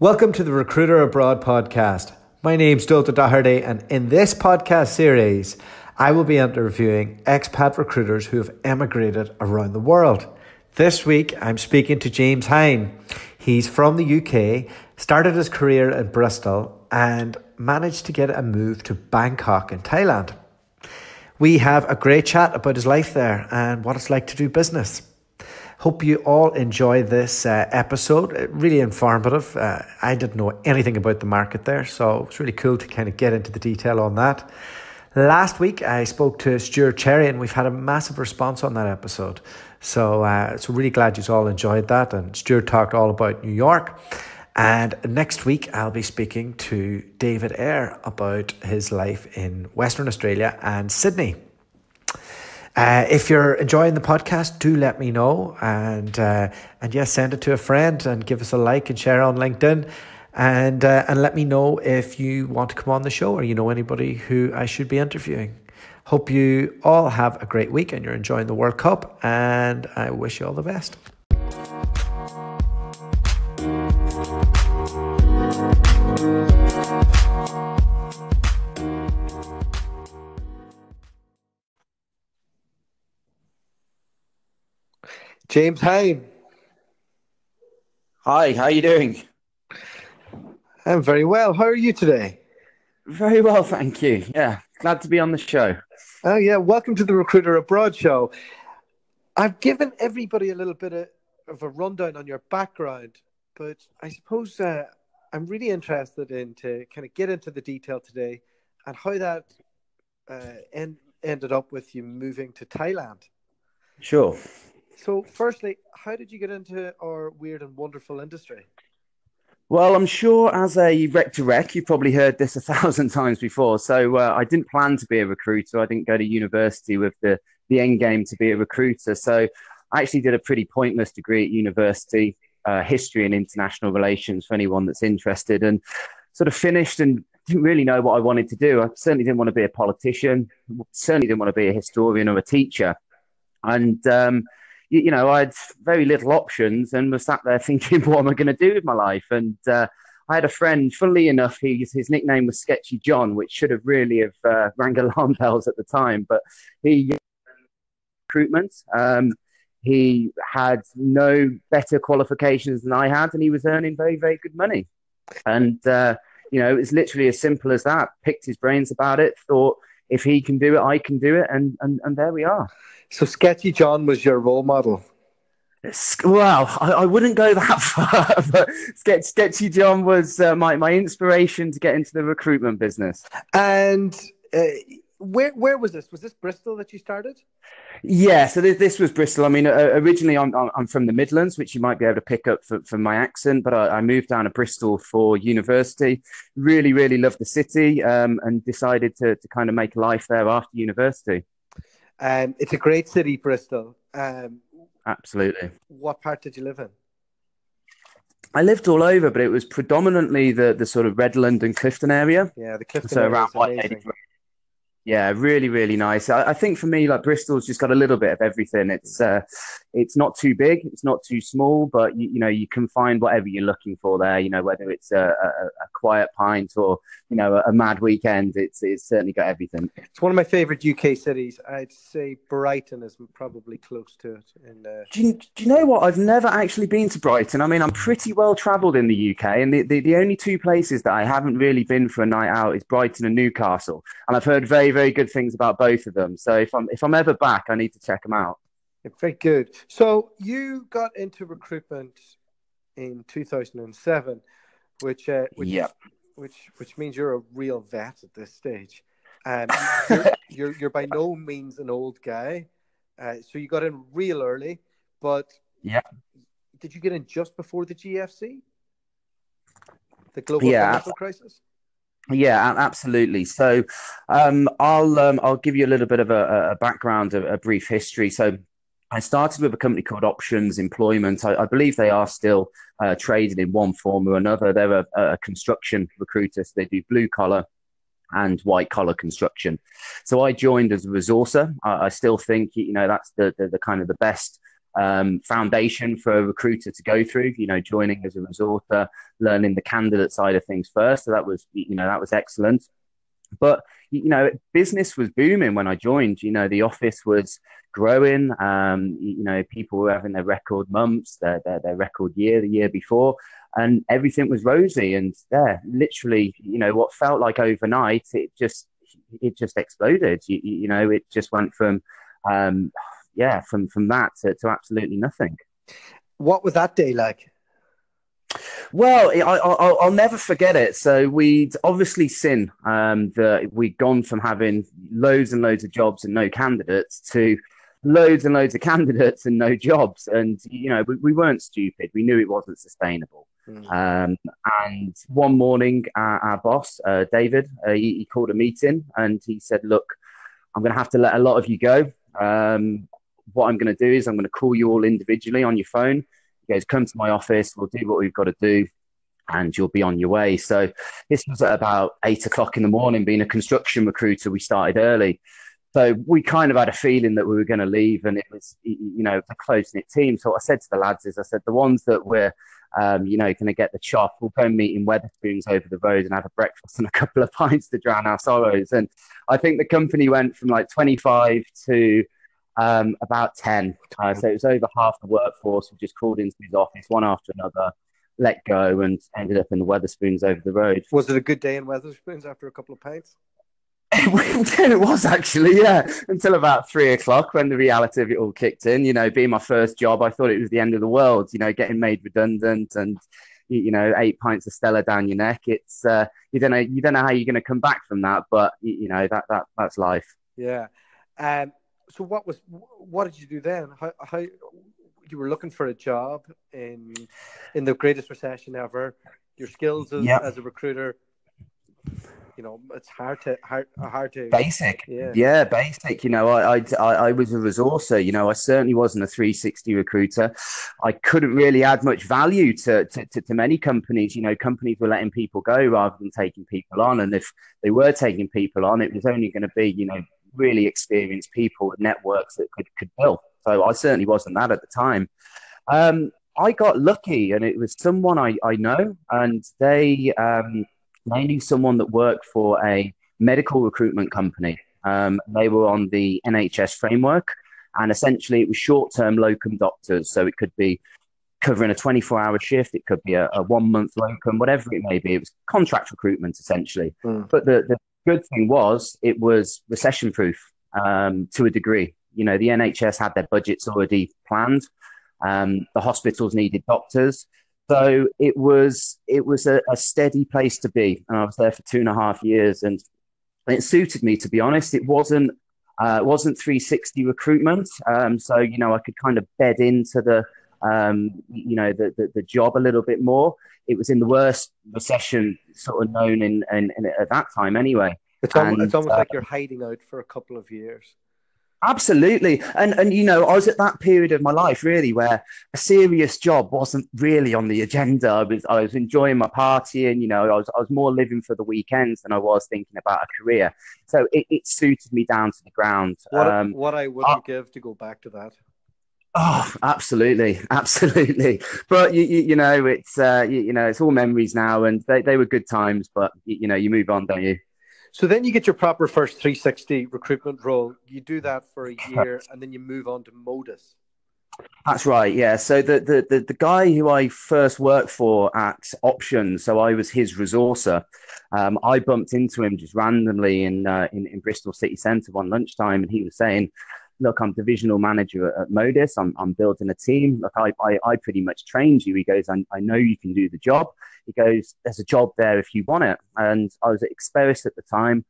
Welcome to the Recruiter Abroad podcast. My name's Dulta Doherty, and in this podcast series, I will be interviewing expat recruiters who have emigrated around the world. This week, I'm speaking to James Hine. He's from the UK, started his career in Bristol, and managed to get a move to Bangkok in Thailand. We have a great chat about his life there and what it's like to do business. Hope you all enjoy this episode. Really informative. I didn't know anything about the market there, so it's really cool to kind of get into the detail on that. Last week, I spoke to Stuart Cherry, and we've had a massive response on that episode. So really glad you all enjoyed that. And Stuart talked all about New York. And next week, I'll be speaking to David Eyre about his life in Western Australia and Sydney. If you're enjoying the podcast, do let me know, and yes, send it to a friend and give us a like and share on LinkedIn, and let me know if you want to come on the show or you know anybody who I should be interviewing. Hope you all have a great week and you're enjoying the World Cup, and I wish you all the best. James Hine. Hi, how are you doing? I'm very well. How are you today? Very well, thank you. Yeah, glad to be on the show. Oh, yeah. Welcome to the Recruiter Abroad show. I've given everybody a little bit of a rundown on your background, but I suppose I'm really interested in to kind of get into the detail today and how that ended up with you moving to Thailand. Sure. So, firstly, how did you get into our weird and wonderful industry? Well, I'm sure as a rec to rec, you've probably heard this 1,000 times before. So I didn't plan to be a recruiter. I didn't go to university with the end game to be a recruiter. So I actually did a pretty pointless degree at university, history and international relations for anyone that's interested, and sort of finished and didn't really know what I wanted to do. I certainly didn't want to be a politician, certainly didn't want to be a historian or a teacher. And I had very little options and was sat there thinking, what am I going to do with my life? And I had a friend, funnily enough, his nickname was Sketchy John, which should have really have rang alarm bells at the time. But he recruitment. He had no better qualifications than I had, and he was earning very, very good money. And it was literally as simple as that. Picked his brains about it, thought if he can do it, I can do it, and there we are. So Sketchy John was your role model? Well, I wouldn't go that far, but Sketchy John was my inspiration to get into the recruitment business. And where was this? Was this Bristol that you started? Yeah, so this was Bristol. I mean, originally I'm from the Midlands, which you might be able to pick up from my accent, but I moved down to Bristol for university. Really, really loved the city, and decided to kind of make a life there after university. It's a great city, Bristol. Absolutely. What part did you live in? I lived all over, but it was predominantly the sort of Redland and Clifton area. Yeah, the Clifton so area around is amazing. Yeah, really, really nice. I think for me, like Bristol's just got a little bit of everything. It's not too big, it's not too small, but you can find whatever you're looking for there. Whether it's a quiet pint or a mad weekend, it's certainly got everything. It's one of my favorite UK cities. I'd say Brighton is probably close to it. Do you know what? I've never actually been to Brighton. I mean, I'm pretty well travelled in the UK, and the only two places that I haven't really been for a night out is Brighton and Newcastle, and I've heard very, very good things about both of them. So if I'm ever back, I need to check them out. Very good. So you got into recruitment in 2007, which means you're a real vet at this stage. You're by no means an old guy. So you got in real early, but yeah, did you get in just before the GFC, the global financial crisis? Yeah, absolutely. So I'll give you a little bit of a background, a brief history. So I started with a company called Options Employment. I believe they are still traded in one form or another. They're a construction recruiter, so they do blue collar and white collar construction. So I joined as a resourcer. I still think that's the kind of the best foundation for a recruiter to go through, joining as a resourcer, learning the candidate side of things first. So that was, that was excellent. But, business was booming when I joined. The office was growing. People were having their record months, their record year, the year before, and everything was rosy. And literally, what felt like overnight, it just exploded. It just went from that to absolutely nothing. What was that day like? Well, I'll never forget it. So we'd obviously seen that we'd gone from having loads and loads of jobs and no candidates to loads and loads of candidates and no jobs. And, we weren't stupid. We knew it wasn't sustainable. And one morning, our boss, David, he called a meeting and he said, look, I'm going to have to let a lot of you go. What I'm going to do is I'm going to call you all individually on your phone. He goes, come to my office, we'll do what we've got to do, and you'll be on your way. So this was at about 8 o'clock in the morning. Being a construction recruiter, we started early. So we kind of had a feeling that we were going to leave, and it was, a close-knit team. So what I said to the lads is, I said, the ones that were, going to get the chop, we'll go and meet in Wetherspoons over the road and have a breakfast and a couple of pints to drown our sorrows. And I think the company went from like 25 to about 10. So it was over half the workforce. We just called into his office one after another, let go, and ended up in the Wetherspoons over the road. Was it a good day in Wetherspoons after a couple of pints? It was actually, yeah, until about 3 o'clock when the reality of it all kicked in. Being my first job, I thought it was the end of the world, getting made redundant and, 8 pints of Stella down your neck. It's, you don't know how you're going to come back from that, but, that's life. Yeah. So what did you do then? How you were looking for a job in the greatest recession ever? Your skills as a recruiter, it's hard to basic. Yeah, basic. I was a resourcer. I certainly wasn't a 360 recruiter. I couldn't really add much value to many companies. Companies were letting people go rather than taking people on, and if they were taking people on, it was only going to be really experienced people with networks that could build. So I certainly wasn't that at the time. I got lucky, and it was someone I know, and they knew someone that worked for a medical recruitment company. They were on the NHS framework, and essentially it was short-term locum doctors. So it could be covering a 24-hour shift, it could be a 1 month locum, whatever it may be. It was contract recruitment essentially. But the good thing was it was recession-proof to a degree. The NHS had their budgets already planned. The hospitals needed doctors. So it was a steady place to be. And I was there for 2.5 years, and it suited me, to be honest. It wasn't 360 recruitment. So, I could kind of bed into the job a little bit more. It was in the worst recession sort of known in at that time anyway. It's almost like you're hiding out for a couple of years. Absolutely. And I was at that period of my life really where a serious job wasn't really on the agenda. I was enjoying my partying, I was more living for the weekends than I was thinking about a career. So it suited me down to the ground. What I wouldn't give to go back to that. Oh, absolutely. Absolutely. But it's all memories now, and they were good times, but you move on, don't you? So then you get your proper first 360 recruitment role. You do that for a year, and then you move on to Modus. That's right, yeah. So the guy who I first worked for at Options, so I was his resourcer. I bumped into him just randomly in Bristol city centre one lunchtime, and he was saying, "Look, I'm divisional manager at Modus. I'm building a team. Look, I pretty much trained you." He goes, I know you can do the job. He goes, "There's a job there if you want it." And I was at Experis at the time.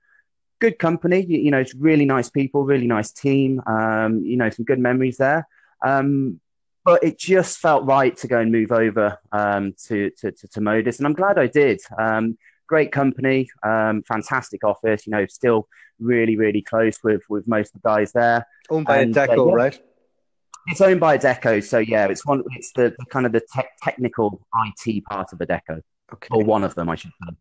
Good company, it's really nice people, really nice team. Some good memories there. But it just felt right to go and move over to Modus, and I'm glad I did. Great company, fantastic office. Still really, really close with most of the guys there. Owned by Adecco, right? It's owned by Adecco, so yeah, it's the kind of the technical IT part of Adecco, or one of them, I should say.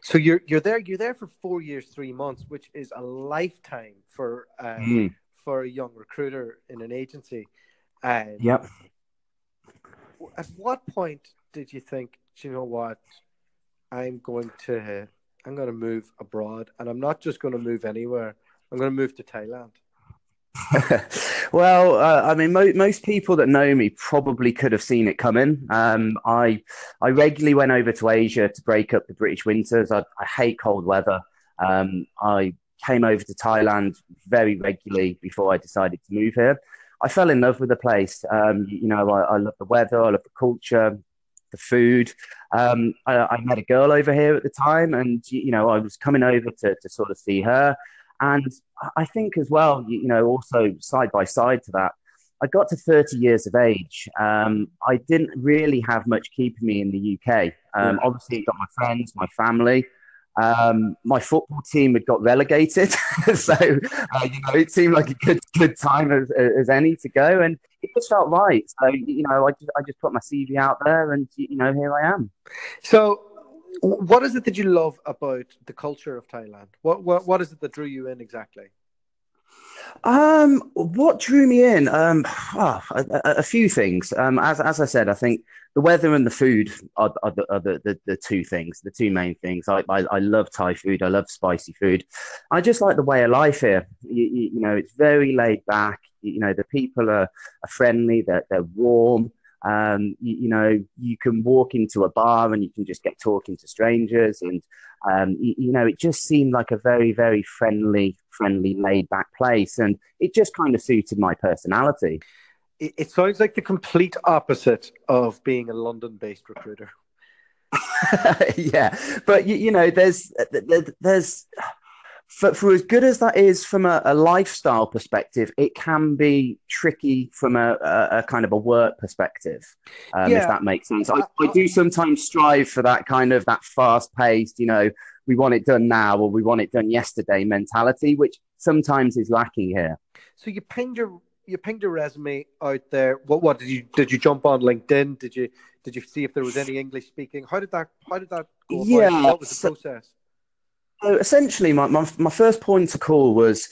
So you're there for 4 years, 3 months, which is a lifetime for a young recruiter in an agency. And Yep. at what point did you think, "Do you know what, I'm going to I'm going to move abroad, and I'm not just going to move anywhere. I'm going to move to Thailand." Well, I mean, most people that know me probably could have seen it coming. I regularly went over to Asia to break up the British winters. I hate cold weather. I came over to Thailand very regularly before I decided to move here. I fell in love with the place. I love the weather, I love the culture, the food. I met a girl over here at the time, and I was coming over to sort of see her. And I think as well, also side by side to that, I got to 30 years of age. I didn't really have much keeping me in the UK. Yeah. Obviously, I got my friends, my family. My football team had got relegated, so it seemed like a good time as any to go, and it just felt right. So I just put my CV out there, and here I am. So, what is it that you love about the culture of Thailand? What is it that drew you in exactly? What drew me in? A few things. As I said, I think the weather and the food are the two things, the two main things. I love Thai food. I love spicy food. I just like the way of life here. It's very laid back. The people are friendly. They're warm. You can walk into a bar and you can just get talking to strangers, and it just seemed like a very, very friendly, laid back place, and it just kind of suited my personality. It sounds like the complete opposite of being a London-based recruiter. Yeah, but there's for as good as that is from a lifestyle perspective, it can be tricky from a kind of a work perspective, if that makes sense. I do sometimes strive for that kind of that fast paced, we want it done now or we want it done yesterday mentality, which sometimes is lacking here. So you pinged your resume out there. What did you jump on LinkedIn? Did you see if there was any English speaking? How did that go? Yeah, What was the process? So essentially, my first point of call was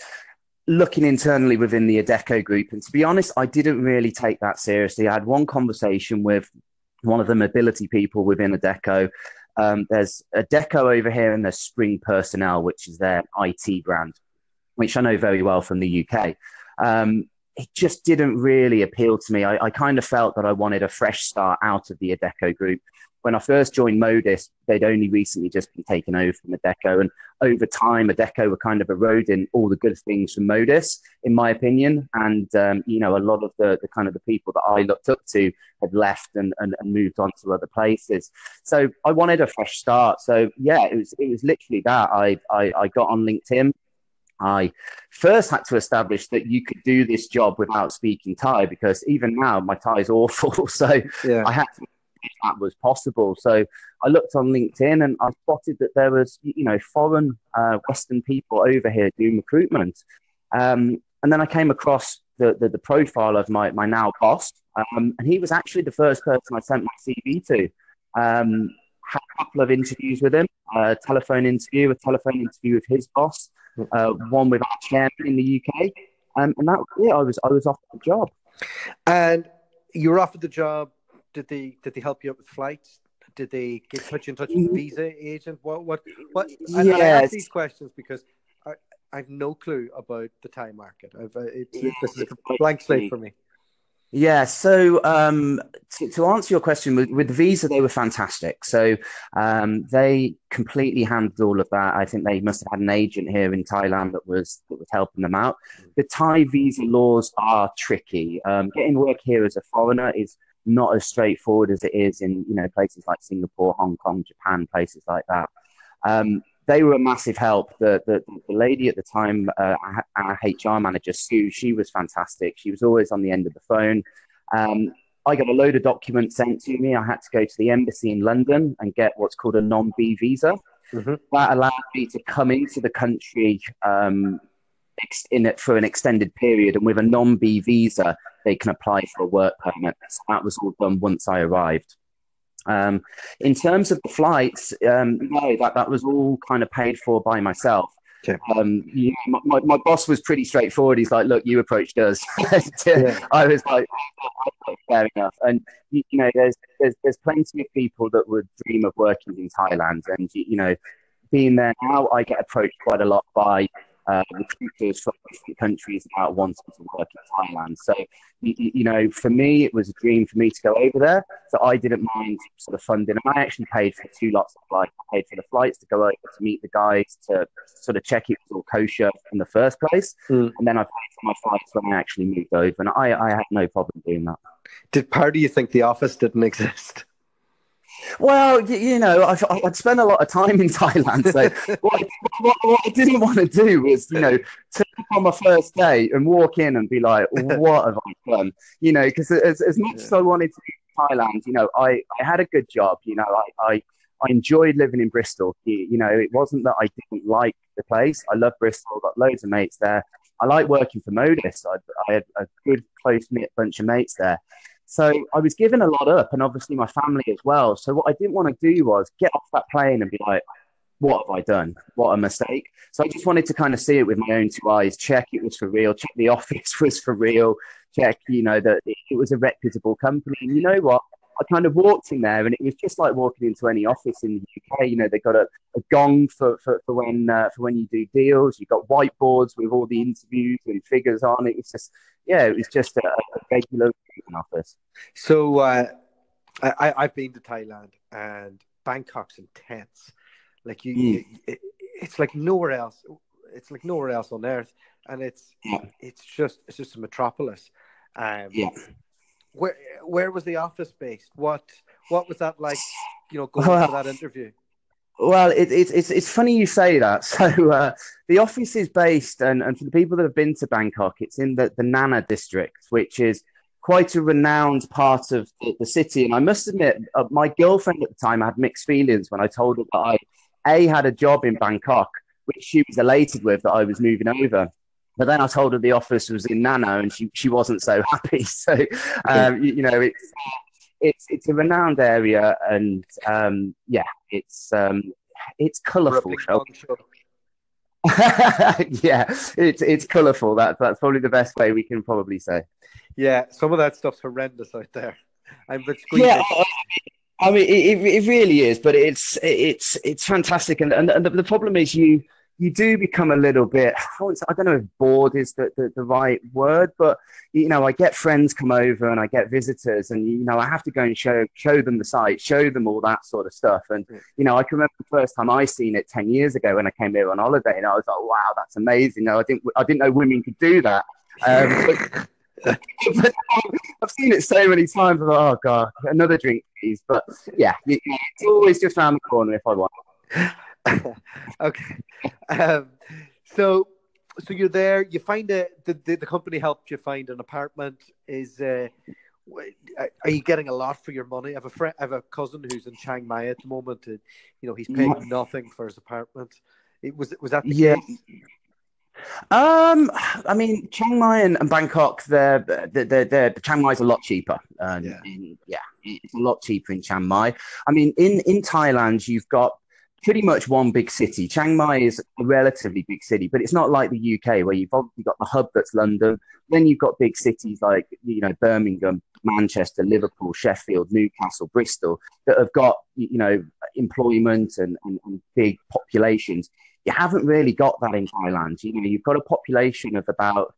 looking internally within the Adecco group. And to be honest, I didn't really take that seriously. I had one conversation with one of the mobility people within Adecco. There's Adecco over here, and there's Spring Personnel, which is their IT brand, which I know very well from the UK. It just didn't really appeal to me. I kind of felt that I wanted a fresh start out of the Adecco group. When I first joined Modis, they'd only recently just been taken over from Adecco. And over time, Adecco were kind of eroding all the good things from Modis, in my opinion. And, a lot of the kind of the people that I looked up to had left and moved on to other places. So I wanted a fresh start. So, yeah, it was literally that. I got on LinkedIn. I first had to establish that you could do this job without speaking Thai, because even now my Thai is awful. So Yeah. I had to if that was possible. So I looked on LinkedIn and I spotted that there was, foreign Western people over here doing recruitment. And then I came across the profile of my now boss, and he was actually the first person I sent my CV to. Had a couple of interviews with him, a telephone interview with his boss, one with our chairman in the UK, and that was it. I was offered the job. And you were offered the job. Did they help you out with flights? Did they put you in touch with the visa agent? What? And I ask these questions because I've no clue about the Thai market. This is a blank slate for me. Yeah, so to answer your question, with the visa, they were fantastic. So they completely handled all of that. I think they must have had an agent here in Thailand that was helping them out. The Thai visa laws are tricky. Getting work here as a foreigner is not as straightforward as it is in places like Singapore, Hong Kong, Japan, places like that. They were a massive help. The lady at the time, our HR manager, Sue, she was fantastic. She was always on the end of the phone. I got a load of documents sent to me. I had to go to the embassy in London and get what's called a non-B visa. Mm-hmm. That allowed me to come into the country for an extended period. And with a non-B visa, they can apply for a work permit. So that was all done once I arrived. In terms of the flights, no, that was all kind of paid for by myself. Okay. My boss was pretty straightforward. He's like, look, you approached us. Yeah. I was like, fair enough. And, there's plenty of people that would dream of working in Thailand. And, being there now, I get approached quite a lot by recruiters from different countries about wanting to work in Thailand. So, for me, it was a dream for me to go over there. So I didn't mind sort of funding. And I actually paid for 2 lots of flights. I paid for the flights to go over to meet the guys, to sort of check it was all kosher in the first place. And then I paid for my flights when I actually moved over. And I had no problem doing that. Did part of you think the office didn't exist? Well, I'd spent a lot of time in Thailand. So what I didn't want to do was, turn up on my first day and walk in and be like, what have I done? Because as much as I wanted to be in Thailand, I had a good job. I enjoyed living in Bristol. It wasn't that I didn't like the place. I love Bristol. Got loads of mates there. I like working for Modus. I had a good, close-knit bunch of mates there. So I was giving a lot up, and obviously my family as well. So what I didn't want to do was get off that plane and be like, what have I done? What a mistake. So I just wanted to kind of see it with my own 2 eyes, check it was for real, check the office was for real, check, that it was a reputable company. And you know what? I kind of walked in there, and it was just like walking into any office in the UK. They got a gong for when you do deals. You've got whiteboards with all the interviews and figures on. It was just a regular office. So I've been to Thailand, and Bangkok's intense. Like it's like nowhere else. It's like nowhere else on earth, and it's just a metropolis. Where was the office based? What was that like? Going for that interview. Well, it's funny you say that. So the office is based, and for the people that have been to Bangkok, it's in the Nana district, which is quite a renowned part of the city. And I must admit, my girlfriend at the time had mixed feelings when I told her that I had a job in Bangkok, which she was elated with, that I was moving over. But then I told her the office was in Nana, and she wasn't so happy. So, it's a renowned area, and it's colourful. Yeah, it's colourful. That's probably the best way we can probably say. Yeah, some of that stuff's horrendous out there. Yeah, I mean, it really is, but it's fantastic, and the problem is you do become a little bit, I don't know if bored is the right word, but, I get friends come over and I get visitors, and, I have to go and show them the site, show them all that sort of stuff. And, I can remember the first time I seen it 10 years ago when I came here on holiday, and I was like, wow, that's amazing. I didn't know women could do that. But I've seen it so many times. I'm like, oh God, another drink, please. But yeah, it's always just around the corner if I want. Okay. So you're there. You find the company helped you find an apartment. Are you getting a lot for your money? I have a cousin who's in Chiang Mai at the moment. And, he's paying nothing for his apartment. Was that the case? I mean, Chiang Mai and Bangkok, Chiang Mai is a lot cheaper. It's a lot cheaper in Chiang Mai. I mean, in Thailand, you've got pretty much one big city. Chiang Mai is a relatively big city, but it's not like the UK where you've obviously got the hub that's London. Then you've got big cities like, Birmingham, Manchester, Liverpool, Sheffield, Newcastle, Bristol that have got, employment and big populations. You haven't really got that in Thailand. You've got a population of about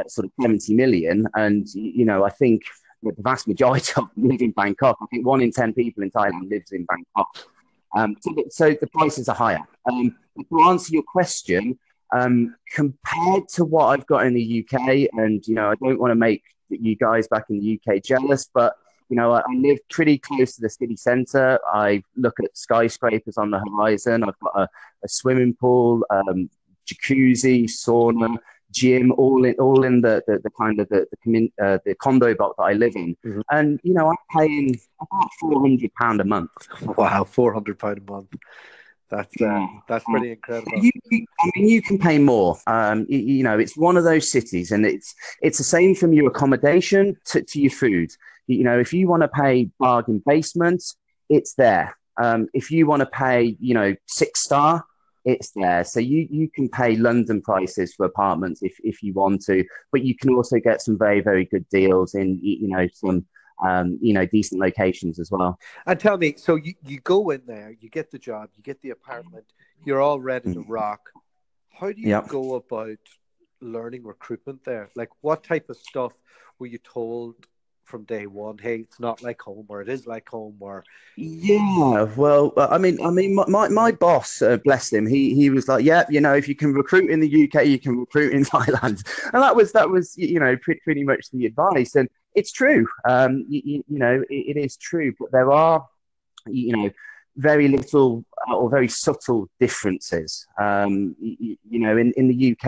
sort of 70 million. And, I think the vast majority of them live in Bangkok. I think 1 in 10 people in Thailand lives in Bangkok. So the prices are higher. To answer your question, compared to what I've got in the UK, and, I don't want to make you guys back in the UK jealous, but, I live pretty close to the city centre. I look at skyscrapers on the horizon. I've got a swimming pool, jacuzzi, sauna, gym, all in the kind of the condo block that I live in. Mm-hmm. And, I'm paying about £400 a month. Wow, £400 a month. That's pretty incredible. You can pay more. It's one of those cities, and it's the same from your accommodation to your food. If you want to pay bargain basement, it's there. If you want to pay, 6-star, It's there. So you can pay London prices for apartments if you want to, but you can also get some very, very good deals in, some, decent locations as well. And tell me, so you go in there, you get the job, you get the apartment, you're all ready to Mm. rock. How do you Yep. go about learning recruitment there? Like, what type of stuff were you told from day one? Hey, it's not like home, or it is like home, or Yeah, well, my boss, bless him, he was like, yeah, if you can recruit in the UK, you can recruit in Thailand, and that was pretty much the advice, and it's true. It is true, but there are you know very little or very subtle differences. In the UK,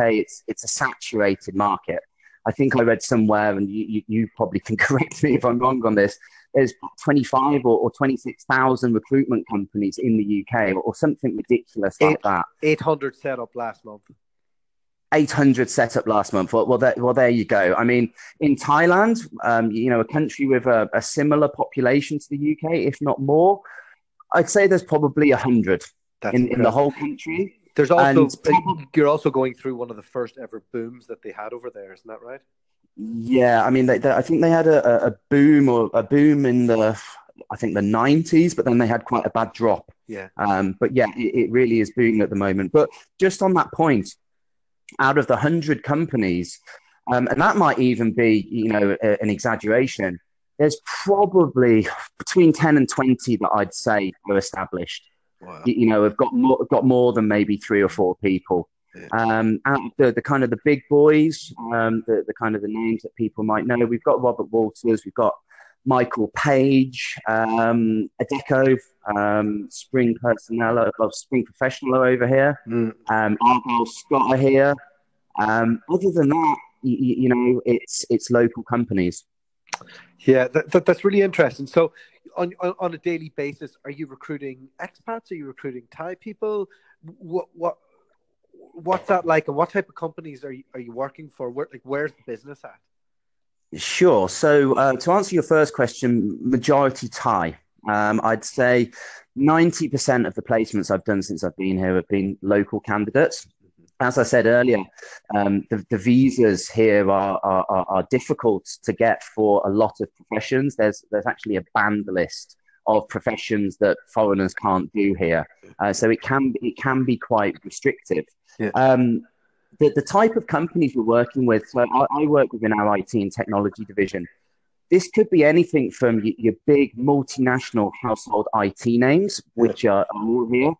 it's a saturated market. I think I read somewhere, and you probably can correct me if I'm wrong on this. There's 25 or 26,000 recruitment companies in the UK, or something ridiculous like eight that. 800 set up last month. 800 set up last month. There you go. I mean, in Thailand, a country with a similar population to the UK, if not more, I'd say there's probably 100 That's in the impressive. whole country. There's And also you're also going through one of the first ever booms that they had over there, isn't that right? yeah, I mean, I think they had a boom in I think the 90s, but then they had quite a bad drop. Yeah. But yeah, it really is booming at the moment. But just on that point, out of the 100 companies, and that might even be, an exaggeration, there's probably between 10 and 20 that I'd say are established. Wow. Have got more than maybe three or four people. Yeah. Out of the kind of the big boys, the kind of the names that people might know, we've got Robert Walters, we've got Michael Page, Adecco, Spring Personnel, Spring Professional over here, Argyle Scott are here. Other than that, it's local companies. Yeah, that's really interesting. So, on a daily basis, are you recruiting expats? Are you recruiting Thai people? What's that like, and what type of companies are you working for? Where's the business at? Sure. So to answer your first question, majority Thai. I'd say 90% of the placements I've done since I've been here have been local candidates. As I said earlier, the visas here are difficult to get for a lot of professions. There's actually a banned list of professions that foreigners can't do here, so it can be quite restrictive. Yeah. The type of companies we're working with. So I work within our IT and technology division. This could be anything from your big multinational household IT names, which are all here,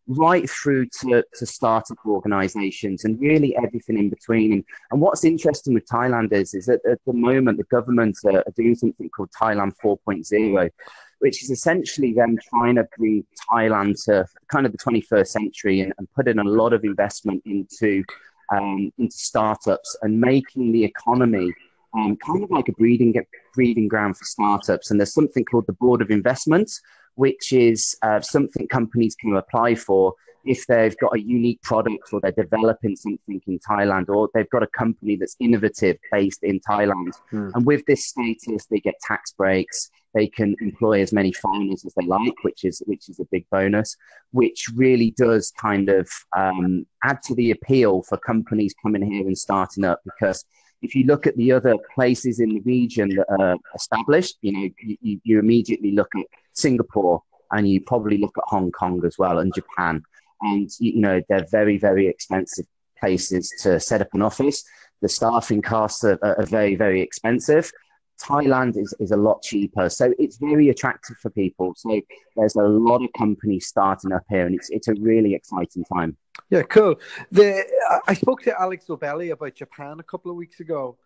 right through to startup organizations and really everything in between. And what's interesting with Thailand is that at the moment, the government are doing something called Thailand 4.0, which is essentially them trying to bring Thailand to kind of the 21st century and put in a lot of investment into startups and making the economy kind of like a breeding ground for startups. And there's something called the Board of Investment, which is something companies can apply for if they've got a unique product or they're developing something in Thailand, or they've got a company that's innovative based in Thailand. And with this status, they get tax breaks. They can employ as many foreigners as they like, which is a big bonus, which really does kind of add to the appeal for companies coming here and starting up. Because if you look at the other places in the region that are established, you immediately look at Singapore, and you probably look at Hong Kong as well, and Japan. And, they're very, very expensive places to set up an office. The staffing costs are very, very expensive. Thailand is a lot cheaper. So it's very attractive for people. So there's a lot of companies starting up here, and it's a really exciting time. Yeah, cool. I spoke to Alex Obelli about Japan a couple of weeks ago.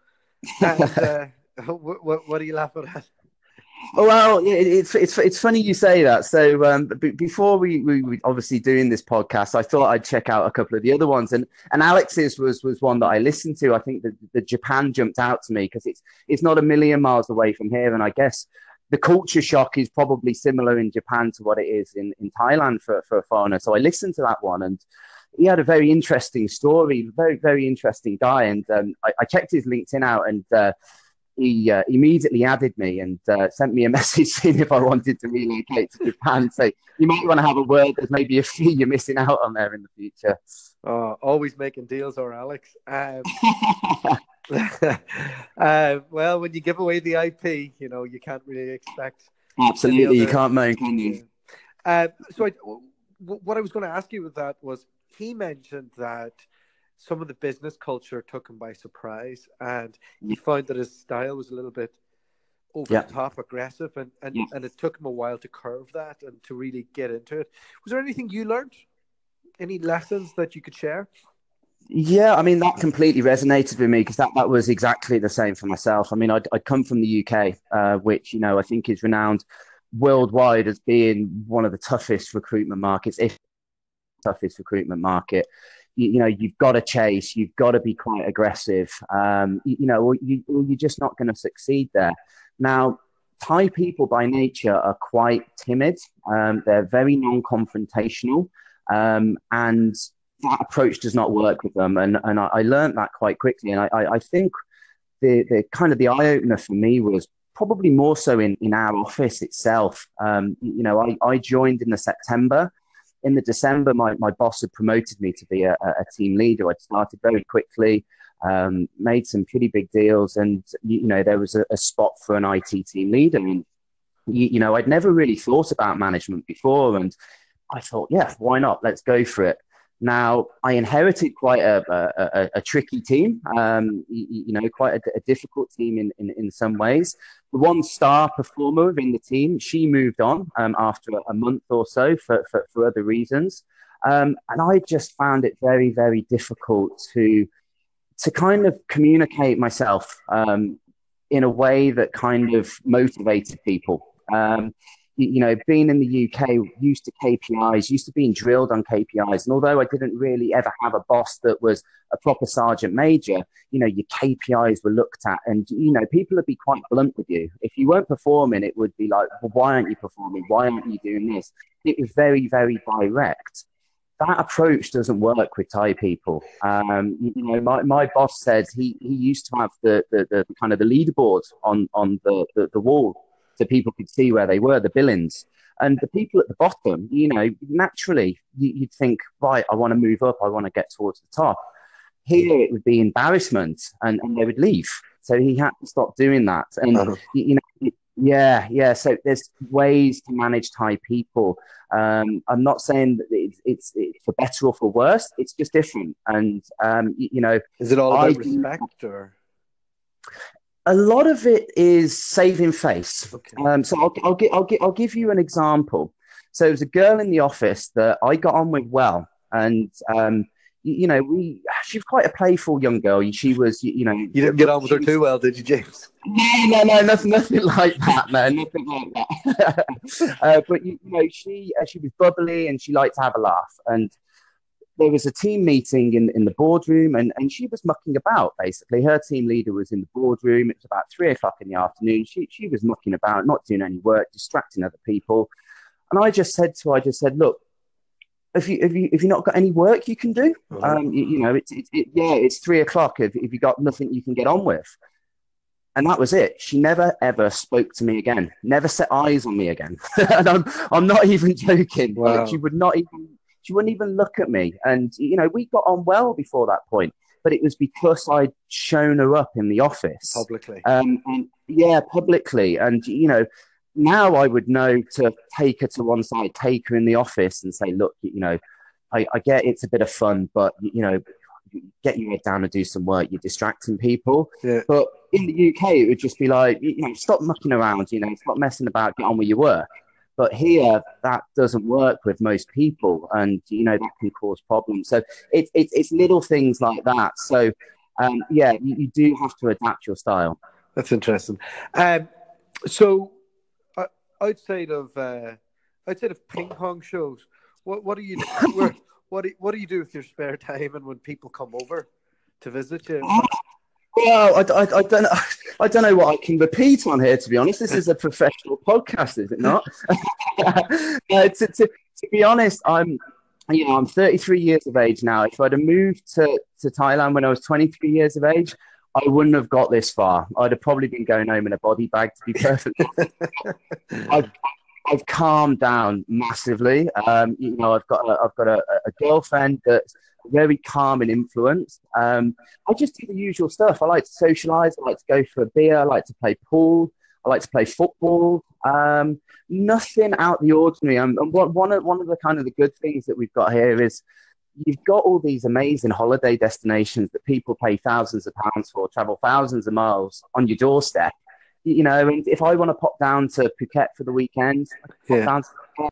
And what are you laughing at? Well, it's funny you say that. So before we obviously doing this podcast, I thought I'd check out a couple of the other ones, and Alex's was one that I listened to. I think the Japan jumped out to me because it's not a million miles away from here, and I guess the culture shock is probably similar in Japan to what it is in Thailand for a foreigner. So I listened to that one, and he had a very interesting story, very, very interesting guy, and I checked his LinkedIn out, and he immediately added me and sent me a message saying if I wanted to relocate to Japan. So you might want to have a word. There's maybe a fee you're missing out on there in the future. Always making deals, or Alex. Well, when you give away the IP, you can't really expect. Absolutely, you can't moan, can you? What I was going to ask you with that was, he mentioned that some of the business culture took him by surprise, and he found that his style was a little bit over the top, aggressive, and it took him a while to curve that and to really get into it. Was there anything you learned? Any lessons that you could share? Yeah, I mean, that completely resonated with me because that was exactly the same for myself. I mean, I'd come from the UK, which, I think is renowned worldwide as being one of the toughest recruitment markets, if toughest recruitment market. You've got to chase, you've got to be quite aggressive, or you're just not going to succeed there. Now, Thai people by nature are quite timid. They're very non-confrontational, and that approach does not work with them. And I learned that quite quickly. And I think the kind of the eye-opener for me was probably more so in our office itself. I joined in the September. In the December, my boss had promoted me to be a team leader. I'd started very quickly, made some pretty big deals, and there was a spot for an IT team leader. And I'd never really thought about management before, and I thought, yeah, why not? Let's go for it. Now, I inherited quite a tricky team, quite a difficult team in some ways. The one star performer within the team, she moved on after a month or so for other reasons. And I just found it very, very difficult to kind of communicate myself in a way that kind of motivated people. Being in the UK, used to KPIs, used to being drilled on KPIs. And although I didn't really ever have a boss that was a proper sergeant major, your KPIs were looked at. And, people would be quite blunt with you. If you weren't performing, it would be like, well, why aren't you performing? Why aren't you doing this? It was very, very direct. That approach doesn't work with Thai people. My boss said he used to have the kind of the leaderboard on the wall, so people could see where they were, the billings. And the people at the bottom, naturally, you'd think, right, I want to move up. I want to get towards the top. Here, it would be embarrassment, and they would leave. So he had to stop doing that. And, yeah. So there's ways to manage Thai people. I'm not saying that it's for better or for worse. It's just different. And, Is it all about respect, or...? A lot of it is saving face. Okay. So I'll give you an example. So there was a girl in the office that I got on with well, and she was quite a playful young girl. She was, You didn't get on with her too well, did you, James? No, nothing like that. No, nothing like that. But she was bubbly and she liked to have a laugh. And there was a team meeting in the boardroom, and she was mucking about, basically. Her team leader was in the boardroom. It was about 3:00 in the afternoon. She was mucking about, not doing any work, distracting other people. And I just said to her, look, if you not got any work you can do, it's 3:00. If you got nothing you can get on with. And that was it. She never, ever spoke to me again, never set eyes on me again. And I'm not even joking. Wow. Like, she wouldn't even look at me. And, we got on well before that point, but it was because I'd shown her up in the office. Publicly. Publicly. And, now I would know to take her to one side, take her in the office and say, look, I get it's a bit of fun, but, get your head down and do some work. You're distracting people. Yeah. But in the UK, it would just be like, stop mucking around, stop messing about, get on with your work. But here, that doesn't work with most people, and that can cause problems. So it's little things like that. So you do have to adapt your style. That's interesting. So outside of ping pong shows, what do you what do you do with your spare time and when people come over to visit you? Well, I don't know what I can repeat on here, to be honest. This is a professional podcast, is it not? To be honest, I'm 33 years of age now. If I'd have moved to Thailand when I was 23 years of age, I wouldn't have got this far. I'd have probably been going home in a body bag, to be perfectly honest. I've calmed down massively. I've got a girlfriend that's very calm and influenced. I just do the usual stuff. I like to socialize. I like to go for a beer. I like to play pool. I like to play football. Nothing out of the ordinary. And one of the kind of the good things that we've got here is you've got all these amazing holiday destinations that people pay thousands of pounds for, travel thousands of miles on your doorstep. And if I want to pop down to Phuket for the weekend, pop down to Phuket.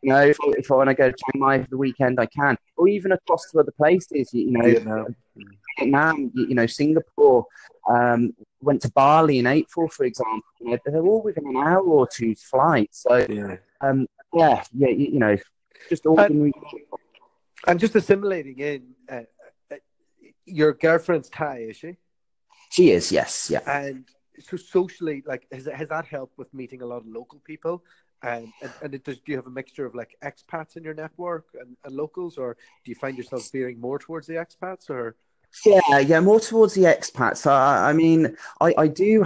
If I want to go to Chiang Mai for the weekend, I can. Or even across to other places, Vietnam, Singapore, went to Bali in April, for example. They're all within an hour or two's flight. So, just ordinary. And just assimilating in, your girlfriend's Thai, is she? She is, yes, yeah. And so socially, like, has that helped with meeting a lot of local people? And do you have a mixture of like expats in your network and locals, or do you find yourself veering more towards the expats, or? Yeah, more towards the expats. I do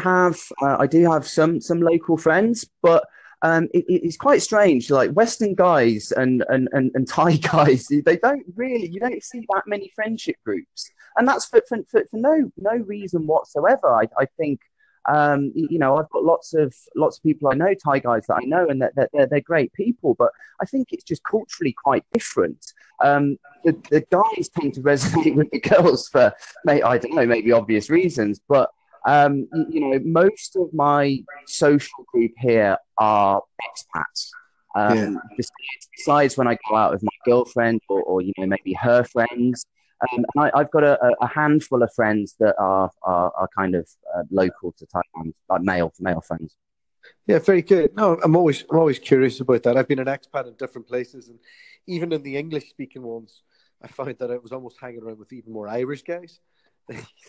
have some local friends, but it's quite strange. Like Western guys and Thai guys, you don't see that many friendship groups, and that's for no reason whatsoever. I think. I've got lots of people I know, Thai guys that I know, and that they're great people. But I think it's just culturally quite different. The guys tend to resonate with the girls for, I don't know, maybe obvious reasons. But most of my social group here are expats. Besides when I go out with my girlfriend or maybe her friends. And I've got a handful of friends that are kind of local to Thailand, like male friends. Yeah, very good. No, I'm always curious about that. I've been an expat in different places, and even in the English speaking ones, I found that I was almost hanging around with even more Irish guys.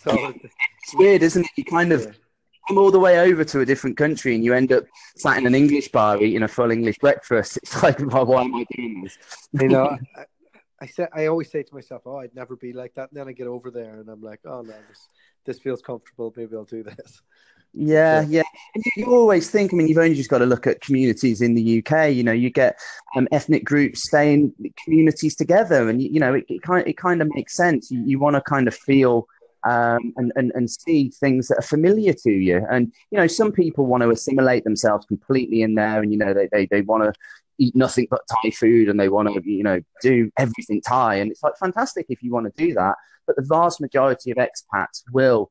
So it's weird, isn't it? You kind of come all the way over to a different country, and you end up sat in an English bar eating a full English breakfast. It's like, why am I doing this? I always say to myself, "Oh, I'd never be like that." And then I get over there, and I'm like, "Oh no, this feels comfortable. Maybe I'll do this." Yeah. And you always think. I mean, you've only just got to look at communities in the UK. You get ethnic groups staying communities together, and it kind of makes sense. You want to kind of feel and see things that are familiar to you. And some people want to assimilate themselves completely in there, and they want to eat nothing but Thai food, and they want to, do everything Thai. And it's like fantastic if you want to do that. But the vast majority of expats will,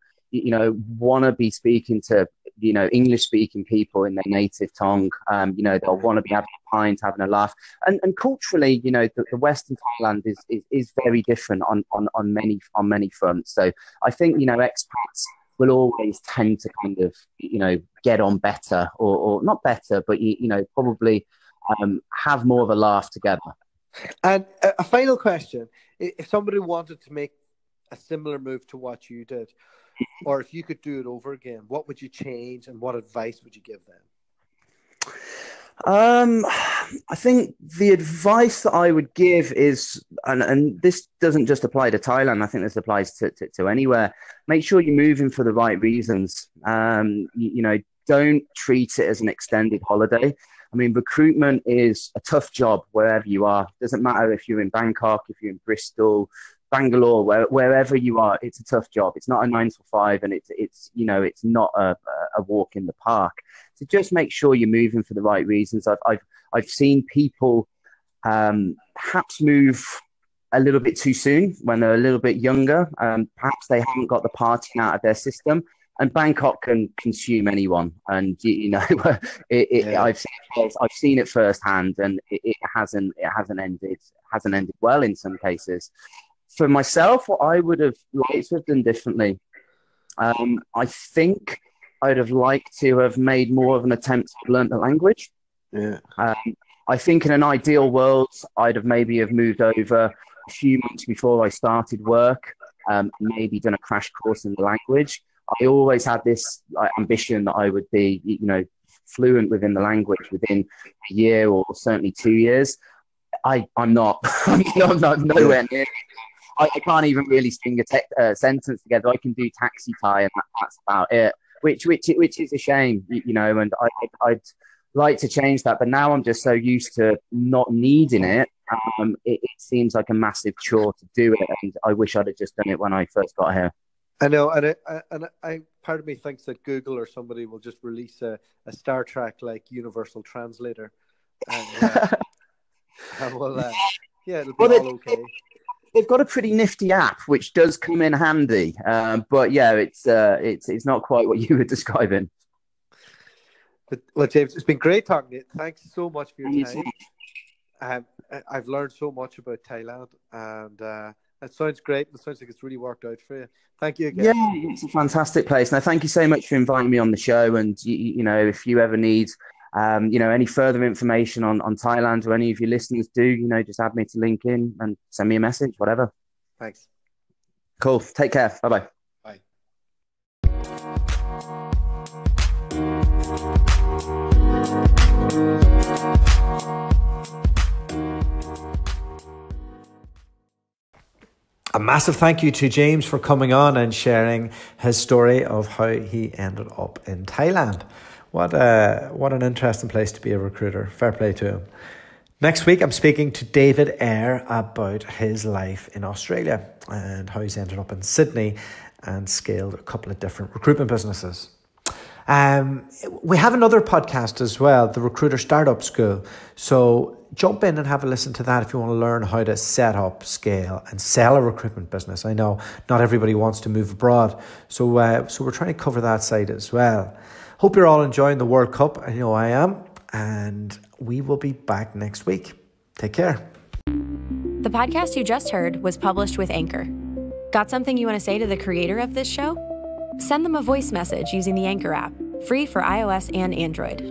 want to be speaking to, English speaking people in their native tongue. They'll want to be having a pint, having a laugh. And culturally, the Western Thailand is very different on many fronts. So I think, expats will always tend to kind of, get on better or not better, but, probably have more of a laugh together. And a final question: if somebody wanted to make a similar move to what you did, or if you could do it over again, what would you change, and what advice would you give them? I think the advice that I would give is, and this doesn't just apply to Thailand, I think this applies to anywhere. Make sure you're moving for the right reasons. Don't treat it as an extended holiday. I mean, recruitment is a tough job wherever you are. It doesn't matter if you're in Bangkok, if you're in Bristol, Bangalore, wherever you are. It's a tough job. It's not a 9 to 5, and it's not a walk in the park. So just make sure you're moving for the right reasons. I've seen people perhaps move a little bit too soon when they're a little bit younger. Perhaps they haven't got the partying out of their system. And Bangkok can consume anyone, and I've seen it firsthand, and it hasn't ended well in some cases. For myself, what I would have liked to have done differently, I think I'd have liked to have made more of an attempt to learn the language. Yeah. I think in an ideal world, I'd have moved over a few months before I started work, maybe done a crash course in the language. I always had this ambition that I would be, fluent within the language within a year or certainly 2 years. I'm not. I'm not nowhere near. I can't even really string a sentence together. I can do taxi tie, and that's about it. Which is a shame, you know. And I'd like to change that, but now I'm just so used to not needing it. It seems like a massive chore to do it, and I wish I'd have just done it when I first got here. I know, and I part of me thinks that Google or somebody will just release a Star Trek like universal translator, and we'll yeah, it'll be all okay. They've got a pretty nifty app which does come in handy, but yeah, it's not quite what you were describing. But, well, James, it's been great talking to you. Thanks so much for your time. I've learned so much about Thailand, and it sounds great. It sounds like it's really worked out for you. Thank you again. Yeah, it's a fantastic place. Now, thank you so much for inviting me on the show. And you know, if you ever need, any further information on Thailand, or any of your listeners do, you know, just add me to LinkedIn and send me a message, whatever. Thanks. Cool. Take care. Bye-bye. Bye. A massive thank you to James for coming on and sharing his story of how he ended up in Thailand. What an interesting place to be a recruiter. Fair play to him. Next week, I'm speaking to David Eyre about his life in Australia and how he's ended up in Sydney and scaled a couple of different recruitment businesses. We have another podcast as well, the Recruiter Startup School. So jump in and have a listen to that if you want to learn how to set up, scale, and sell a recruitment business. I know not everybody wants to move abroad, so we're trying to cover that side as well. Hope you're all enjoying the World Cup. I know I am, and we will be back next week. Take care. The podcast you just heard was published with Anchor. Got something you want to say to the creator of this show? Send them a voice message using the Anchor app, free for iOS and Android.